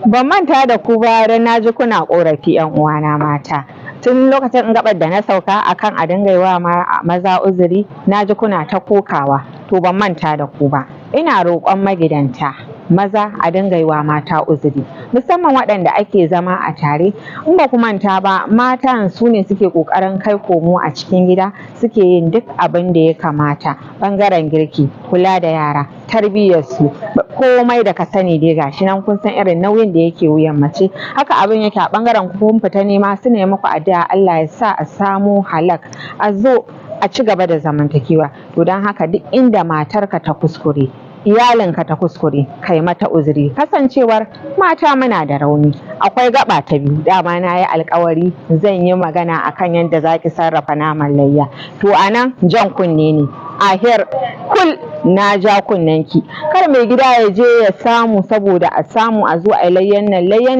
Ban manta da ku ba dan naji kuna korafi yan uwana mata. Tun lokacin gabar da na sauka akan a dinga yi wa maza uzuri, naji kuna ta kokawa, to ban manta da ku ba. Ina roƙon magidanta maza a dinga yi wa mata uzuri, musamman waɗanda ake zama a tare. In ba ku manta ba, matan su ne suke ƙoƙarin kai komo a cikin gida, suke yin duk abin da ya kamata, ɓangaren girki, kula da yara, tarbiyyarsu, komai da ka sani dai gashi nan kun san irin nauyin da yake wuyan mace. Haka abin yake a ɓangaren kun fita nema, su ne muku addu'a Allah ya sa a samu halak, a zo a ci gaba da zamantakewa. To don haka duk inda matarka ta kuskure, iyalinka ta kuskure, kai mata uzuri, kasancewar mata muna da rauni. Akwai gaba ta biyu, dama na yi alkawari zan yi magana akan yadda za ki sarrafa naman layya. To a nan jan kunne ne, ahir kul na ja kunnenki, kar mai gida ya je ya samu saboda a samu a zo a layyan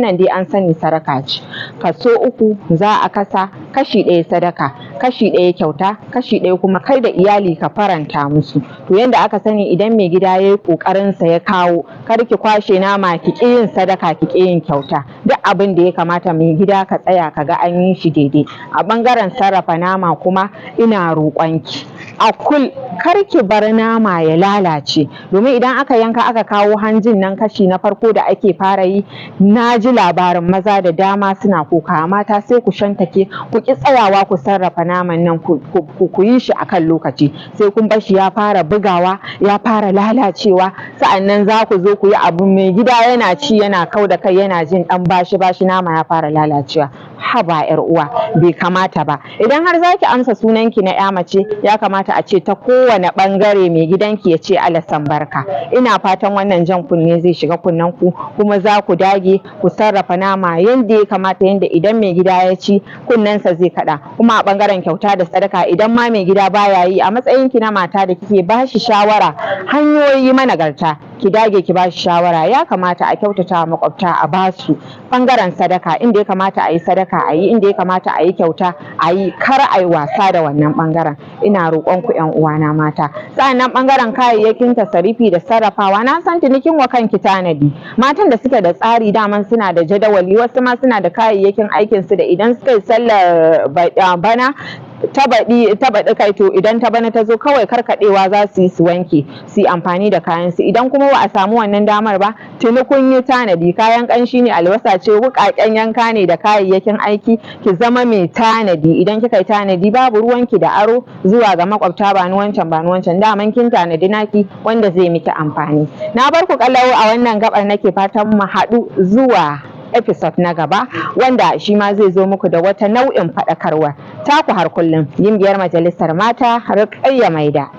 nan dai an sani sadaka ce. Kaso 3 za a kasa, kashi 1 sadaka, kashi 1 kyauta, kashi 1 kuma kai da iyali ka faranta musu. To yanda aka sani idan mai gida ya yi ƙoƙarinsa ya kawo, kar ki kwashe nama ki ƙi yin sadaka ki ƙi yin kyauta. Duk abin da ya kamata mai gida ka tsaya ka ga an yi shi daidai. A ɓangaren sarrafa nama kuma ina roƙonki a kul kar ki bar nama ya lalace, domin idan aka yanka aka kawo hanjin nan kashi na farko da ake fara yi, na ji labarin maza da dama suna kuka. Mata sai ku shantake, ku ki tsayawa ku sarrafa naman nan ku yi shi akan lokaci, sai kun bar shi ya fara bugawa ya fara lalacewa, sa'annan za ku zo ku yi abu mai gida yana ci yana kau da kai yana jin dan bashi nama ya fara lalacewa. Haba yar uwa, bai kamata ba. Idan har zaki amsa sunanki na ya mace, ya kamata a ce ta kowane bangare mai gidanki ya ce alasan barka. Ina fatan wannan jan kunne zai shiga kunnen ku, kuma za ku dage ku sarrafa nama yanda ya kamata, yanda idan mai gida ya ci kunnensa zai kada. Kuma a bangaren kyauta da sadaka, idan ma mai gida baya yi, a matsayinki na mata da kike bashi shawara hanyoyi managarta, ki dage ki bashi shawara. Ya kamata a kyautata wa makwabta, a basu bangaren sadaka, inda ya kamata a yi sadaka a yi, inda ya kamata a yi kyauta a yi, kar a yi wasa da wannan bangaren. Ina roƙon ku yan uwana mata. Sa'annan bangaren kayayyakin tasarifi da sarrafawa, na san tunikin wa kanki tanadi. Matan da suke da tsari daman suna da jadawali, wasu ma suna da kayayyakin aikin su da idan suka yi sallar bana ta baɗi kai, to idan ta bana ta zo kawai karkaɗewa za su yi su wanke su yi amfani da kayan su. Idan kuma ba a samu wannan damar ba, tuni kun yi tanadi, kayan ƙanshi ne, albasa ce, wuƙaƙen yanka ne da kayayyakin aiki. Ki zama mai tanadi. Idan kika yi tanadi, babu ruwanki da aro zuwa ga makwabta, ba ni wancan, daman kin tanadi naki wanda zai miki amfani. Na bar ku kalau a wannan gabar, nake fatan mu haɗu zuwa episode na gaba, wanda shi ma zai zo muku da wata nau'in faɗakarwa. Taku har kullum, gimbiyar majalisar mata Rukayya Maida.